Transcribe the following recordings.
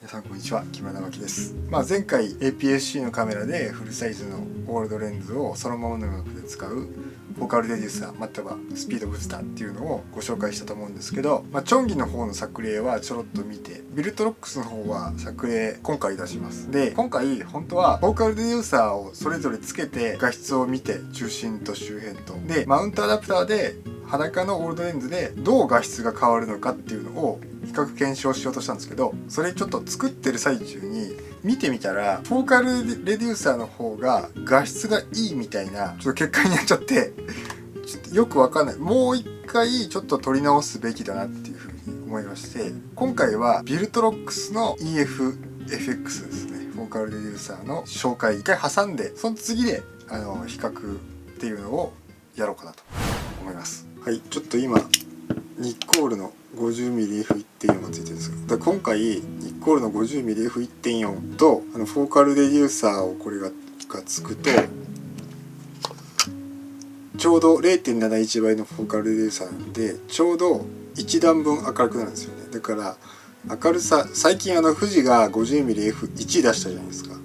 皆さんこんにちは、木村直樹です。前回 APS-C のカメラでフルサイズのオールドレンズをそのままの額で使うフォーカルレデューサーまたはスピードブースターっていうのをご紹介したと思うんですけど、チョンギの方の作例はちょろっと見て、ビルトロックスの方は作例今回出します。で、今回本当はフォーカルレデューサーをそれぞれつけて画質を見て、中心と周辺とでマウントアダプターで裸のオールドレンズでどう画質が変わるのかっていうのを比較検証しようとしたんですけど、それちょっと作ってる最中に見てみたらフォーカルレデューサーの方が画質がいいみたいなちょっと結果になっちゃってちょっとよくわかんない。もう一回ちょっと撮り直すべきだなっていうふうに思いまして、今回はビルトロックスの EFFX ですね、フォーカルレデューサーの紹介一回挟んで、その次で比較っていうのをやろうかなと思います。はい、ちょっと今ニッコールの 50mmF1.4 がついてるんですよ。今回ニッコールの 50mmF1.4 とフォーカルレデューサーをこれがつくとちょうど 0.71 倍のフォーカルレデューサーなんでちょうど1段分明るくなるんですよね。だから明るさ、最近富士が 50mmF1 出したじゃないですか。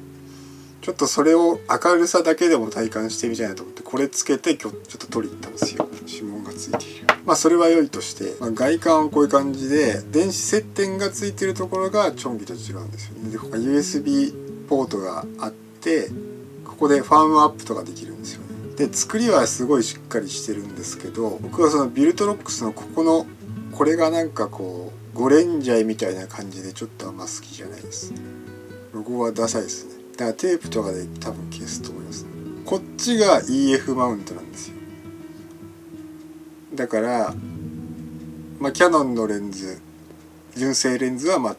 ちょっとそれを明るさだけでも体感してみたいなと思ってこれつけて今日ちょっと撮りに行ったんですよ。指紋がついている。それは良いとして、外観はこういう感じで電子接点がついてるところがチョンギと違うんですよね。で、ここ USB ポートがあってここでファームアップとかできるんですよね。で、作りはすごいしっかりしてるんですけど、僕はそのビルトロックスのこれがなんかこうゴレンジャイみたいな感じでちょっとあんま好きじゃないです。ロゴはダサいですね。だからテープとかで多分消すと思います。こっちが EF マウントなんですよ。だからキヤノンのレンズ、純正レンズは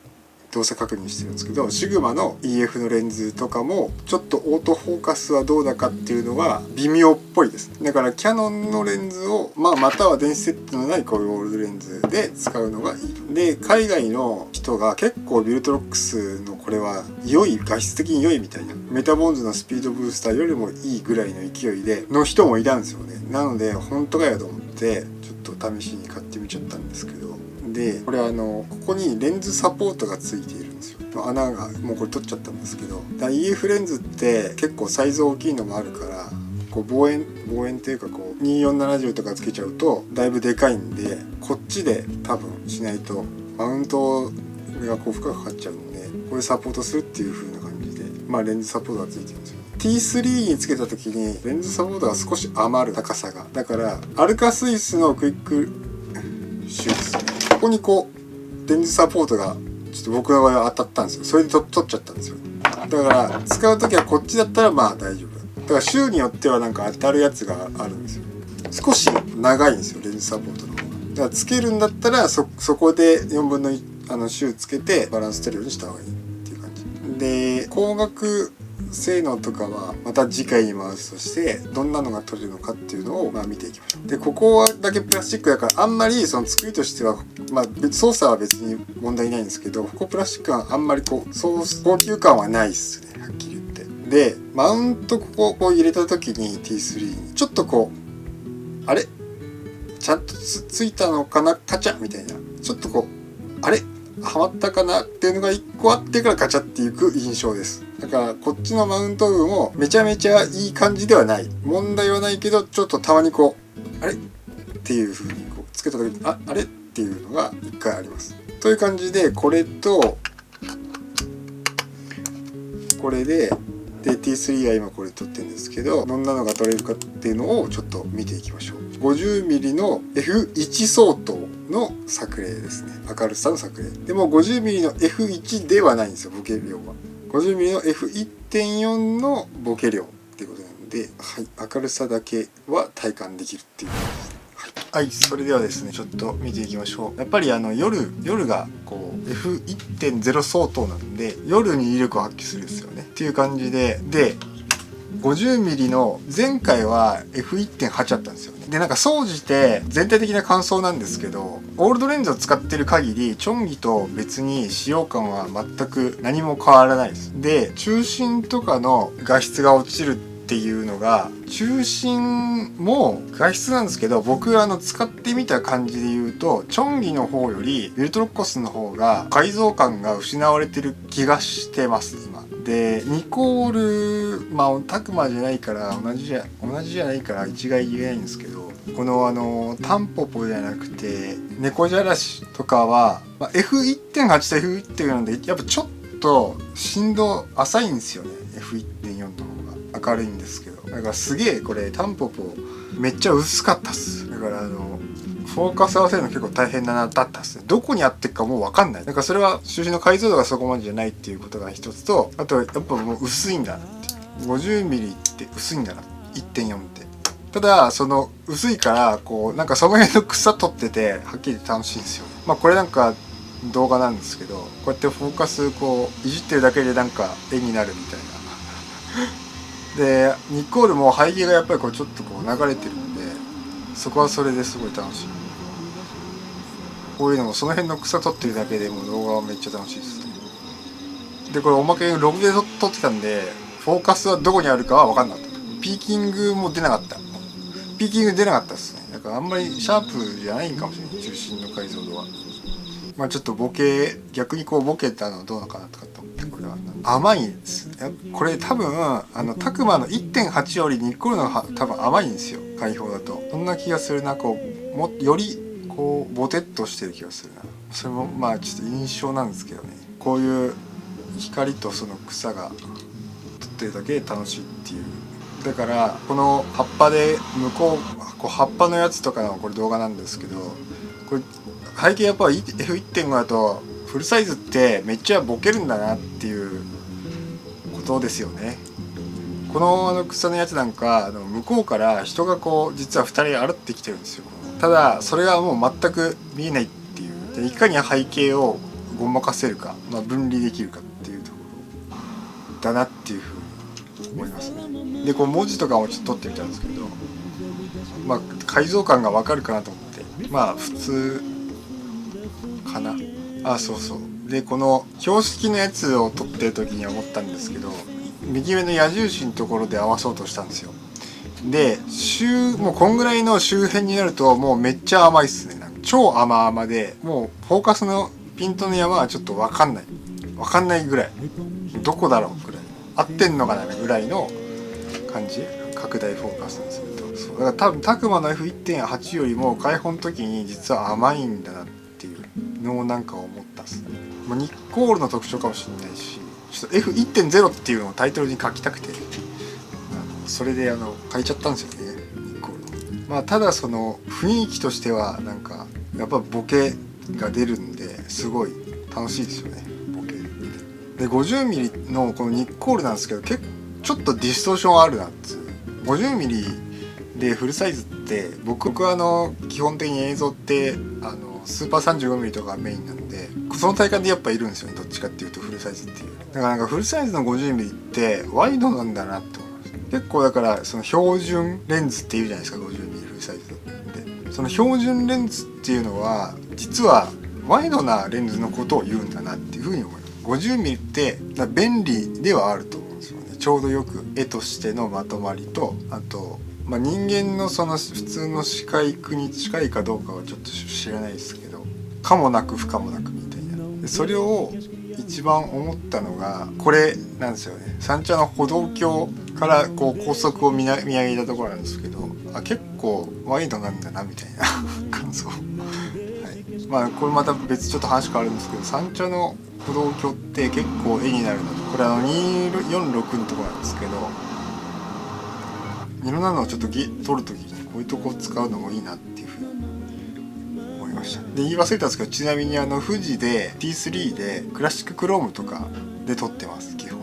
動作確認してるんですけど、シグマの EF のレンズとかもちょっとオートフォーカスはどうだかっていうのが微妙っぽいです。だからキヤノンのレンズをまたは電子セットのないこういうオールドレンズで使うのがいい。で、海外の人が結構ビルトロックスのこれは良い、画質的に良いみたいな、メタボンズのスピードブースターよりもいいぐらいの勢いでの人もいたんですよね。なので本当かよと思ってちょっと試しに買ってみちゃったんですけど、でこれここにレンズサポートがついているんですよ。穴がもうこれ取っちゃったんですけど、EF レンズって結構サイズ大きいのもあるからこう望遠っていうかこう2470とかつけちゃうとだいぶでかいんで、こっちで多分しないとマウントがこう負荷かかっちゃうんで、これサポートするっていう風な感じでレンズサポートがついてるんですよ。T3 につけた時にレンズサポートが少し余る高さが、だからアルカスイスのクイックシューですね、ここにこうレンズサポートがちょっと僕の場合は当たったんですよ。それで取っちゃったんですよ。だから使う時はこっちだったら大丈夫だから、シューによってはなんか当たるやつがあるんですよ。少し長いんですよ、レンズサポートの方が。だからつけるんだったらそこで4分の1シューつけてバランス取るようにした方がいいっていう感じで、光学性能とかはまた次回に回すとしてどんなのが取れるのかっていうのを見ていきましょう。で、ここはだけプラスチックだからあんまりその作りとしては操作は別に問題ないんですけど、ここプラスチックはあんまり高級感はないっすね、はっきり言って。で、マウントこう入れた時に T3 にちょっとあれちゃんとついたのかな、カチャみたいな、ちょっとあれはまったかなっていうのが1個あってからカチャっていく印象です。だからこっちのマウント部もめちゃめちゃいい感じではない、問題はないけど、ちょっとたまにあれっていう風につけた時にあれっていうのが1回あります。という感じでこれとこれで T3 は今これ撮ってるんですけど、どんなのが撮れるかっていうのをちょっと見ていきましょう。50mm の F1 相当の作例ですね。明るさの作例でも 50mm の F1 ではないんですよ、ボケ量は。 50mm の F1.4 のボケ量っていうことなんで、明るさだけは体感できるっていうことですね。はい、それではですねちょっと見ていきましょう。やっぱり夜がF1.0 相当なんで夜に威力を発揮するんですよねっていう感じで、50mm の前回は F1.8 だったんですよね。で、総じて全体的な感想なんですけど、オールドレンズを使ってる限りチョンギと別に使用感は全く何も変わらないです。で、中心とかの画質が落ちるっっていうのが、中心も画質なんですけど、僕使ってみた感じで言うとチョンギの方よりビルトロッコスの方が改造感が失われてる気がしてます今で。ニコールタクマじゃないから同じじゃないから一概言えないんですけど、このタンポポじゃなくて猫じゃらしとかは、F1.8 と F1.4 なんでやっぱちょっと振動浅いんですよね。 F1.4 の方が明るいんですけど、だからすげえこれタンポポめっちゃ薄かったっす。だからフォーカス合わせるの結構大変だったっすね。どこにあってっかもう分かんない。だからそれは中心の解像度がそこまでじゃないっていうことが一つと、あとやっぱもう薄いんだなっていう、50mm って薄いんだな 1.4 って。ただその薄いからなんかその辺の草取っててはっきり楽しいんですよ。これなんか動画なんですけど、こうやってフォーカスいじってるだけでなんか絵になるみたいなでニコールも背景がやっぱりちょっと流れてるんで、そこはそれですごい楽しい。こういうのもその辺の草取ってるだけでも動画はめっちゃ楽しいですね。でこれおまけにログで撮ってたんで、フォーカスはどこにあるかは分かんなかった。ピーキングも出なかった。ピーキング出なかったですね。だからあんまりシャープじゃないんかもしれない、中心の解像度は。ちょっと逆にボケたのどうなのかなとかと思って、これは甘いんです。これ多分タクマの 1.8 よりニコールの方が多分甘いんですよ、開放だと。そんな気がするな。よりボテッとしてる気がするな。それもちょっと印象なんですけどね。こういう光とその草が撮ってるだけで楽しいっていう。だからこの葉っぱで葉っぱのやつとかのこれ動画なんですけど、これ背景やっぱ F1.5 だとフルサイズってめっちゃボケるんだなっていうことですよね。この草のやつなんか向こうから人が実は2人歩ってきてるんですよ。ただそれがもう全く見えないっていう。でいかに背景をごまかせるか、分離できるかっていうところだなっていうふうに思いますね。で文字とかもちょっと撮ってみたんですけど、解像感がわかるかなと思って、普通かな。そうそう。でこの標識のやつを撮ってる時に思ったんですけど、右上の矢印のところで合わそうとしたんですよ。でもうこんぐらいの周辺になるともうめっちゃ甘いっすね。超甘々で、もうフォーカスのピントの山はちょっと分かんないぐらい、どこだろうぐらい、合ってんのかなぐらいの感じ。拡大フォーカスにすると。そうだから多分タクマの F1.8 よりも開放の時に実は甘いんだなっていうのをなんか思ったっすね。ニコールの特徴かもしれないし、ちょっと F1.0 っていうのをタイトルに書きたくてそれで書いちゃったんですよね、ニコール。ただその雰囲気としてはなんかやっぱボケが出るんですごい楽しいですよね、ボケで。50mm のこのニコールなんですけど、ちょっとディストーションあるなっつう。50mm でフルサイズって僕は基本的に映像ってスーパー 35mm とかがメインなんで、その体感でやっぱいるんですよね、どっちかっていうとフルサイズっていう。だからなんかフルサイズの 50mm ってワイドなんだなって思います。結構だからその標準レンズっていうじゃないですか、50mm フルサイズで。その標準レンズっていうのは実はワイドなレンズのことを言うんだなっていうふうに思います。50mm って便利ではあると思うんですよね。ちょうどよく絵としてのまとまりと、あと人間のその普通の視界に近いかどうかはちょっと知らないですけど、可もなく不可もなくみたいな。でそれを一番思ったのがこれなんですよね。三茶の歩道橋から高速を見上げたところなんですけど、結構ワイドなんだなみたいな感想。はい、これまた別ちょっと話変わるんですけど、三茶の歩道橋って結構絵になるなと。これ246のところなんですけど、いろんなのをちょっと撮るときにこういうとこを使うのもいいなっていうふうに思いました。で言い忘れたんですけど、ちなみに富士で T3 でクラシッククロームとかで撮ってます基本。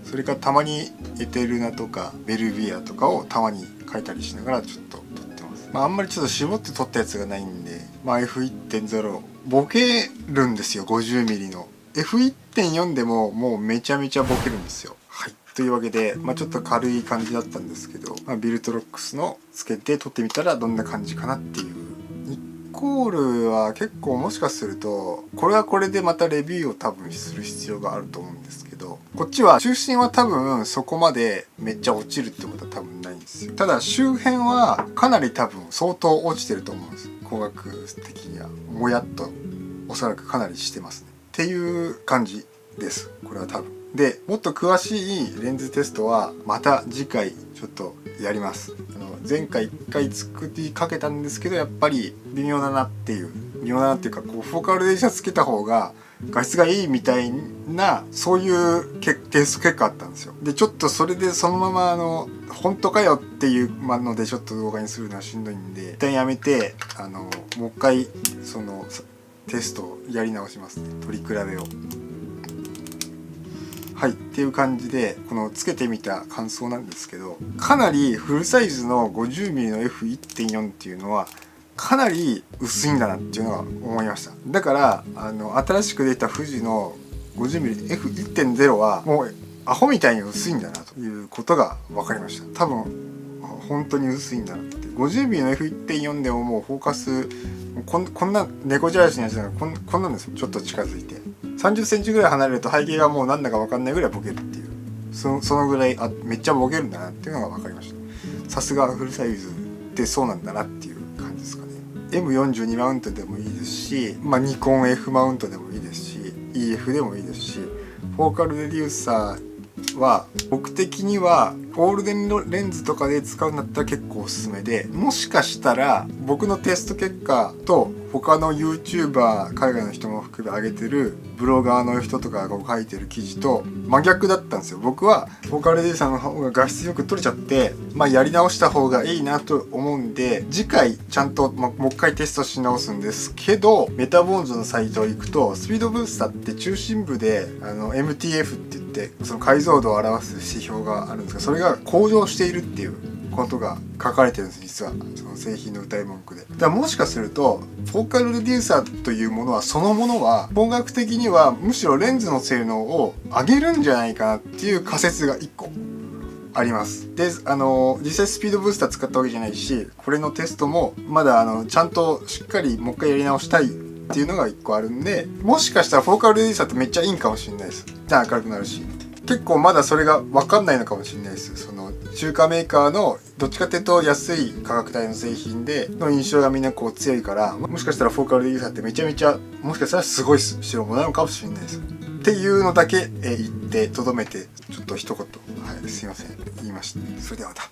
それからたまにエテルナとかベルビアとかをたまに描いたりしながらちょっと撮ってます。あんまりちょっと絞って撮ったやつがないんで、F1.0 ボケるんですよ。 50mm の F1.4 でももうめちゃめちゃボケるんですよ。はい、というわけで、ちょっと軽い感じだったんですけど、ビルトロックスのつけて撮ってみたらどんな感じかなっていう。ニッココールは結構もしかするとこれはこれでまたレビューを多分する必要があると思うんですけど、こっちは中心は多分そこまでめっちゃ落ちるってことは多分ないんですよ。ただ周辺はかなり多分相当落ちてると思うんです。光学的にはもやっとおそらくかなりしてますねっていう感じです。これは多分で、もっと詳しいレンズテストはまた次回ちょっとやります。前回1回作りかけたんですけど、やっぱり微妙だなっていうこうフォーカルレンズつけた方が画質がいいみたいな、そういうテスト結果あったんですよ。でちょっとそれでそのまま本当かよっていうのでちょっと動画にするのはしんどいんで、一旦やめてもう一回そのテストをやり直しますね。取り比べを。はいっていう感じで、このつけてみた感想なんですけど、かなりフルサイズの 50mm の F1.4 っていうのはかなり薄いんだなっていうのは思いました。だから新しく出た富士の 50mm F1.0 はもうアホみたいに薄いんだなということが分かりました。多分本当に薄いんだなって。 50mm の F1.4 でももうフォーカスこんな猫じゃらしのやつだからこんなんですよ。ちょっと近づいて30センチぐらい離れると背景がもうなんだか分かんないぐらいボケるっていう、そのぐらいめっちゃボケるんだなっていうのが分かりました。さすがフルサイズってそうなんだなっていう感じですかね。 M42 マウントでもいいですし、ニコン F マウントでもいいですし EF でもいいですし、フォーカルレデューサーは僕的にはゴールデンレンズとかで使うんだったら結構おすすめで、もしかしたら僕のテスト結果と他の YouTuber 海外の人も含め上げてるブロガーの人とかが書いてる記事と真逆だったんですよ。僕はフォーカルレデューサーの方が画質よく撮れちゃって、やり直した方がいいなと思うんで、次回ちゃんと、もう一回テストし直すんですけど、メタボーンズのサイト行くとスピードブースターって中心部でMTF って言ってその解像度を表す指標があるんですが、それが向上しているっていうことが書かれてるんです。実はその製品の謳い文句で。だからもしかするとフォーカルレデューサーというものはそのものは本学的にはむしろレンズの性能を上げるんじゃないかなっていう仮説が1個あります。で実際スピードブースター使ったわけじゃないし、これのテストもまだちゃんとしっかりもう一回やり直したいっていうのが1個あるんで、もしかしたらフォーカルレデューサーってめっちゃいいんかもしれないです。じゃあ明るくなるし、結構まだそれが分かんないのかもしれないです。その中華メーカーのどっちかっていうと安い価格帯の製品での印象がみんなこう強いから、もしかしたらフォーカルレデューサーってめちゃめちゃもしかしたらすごい代物なのかもしれないですっていうのだけ言ってとどめて、ちょっと一言、はい、すいません言いました。それではまた。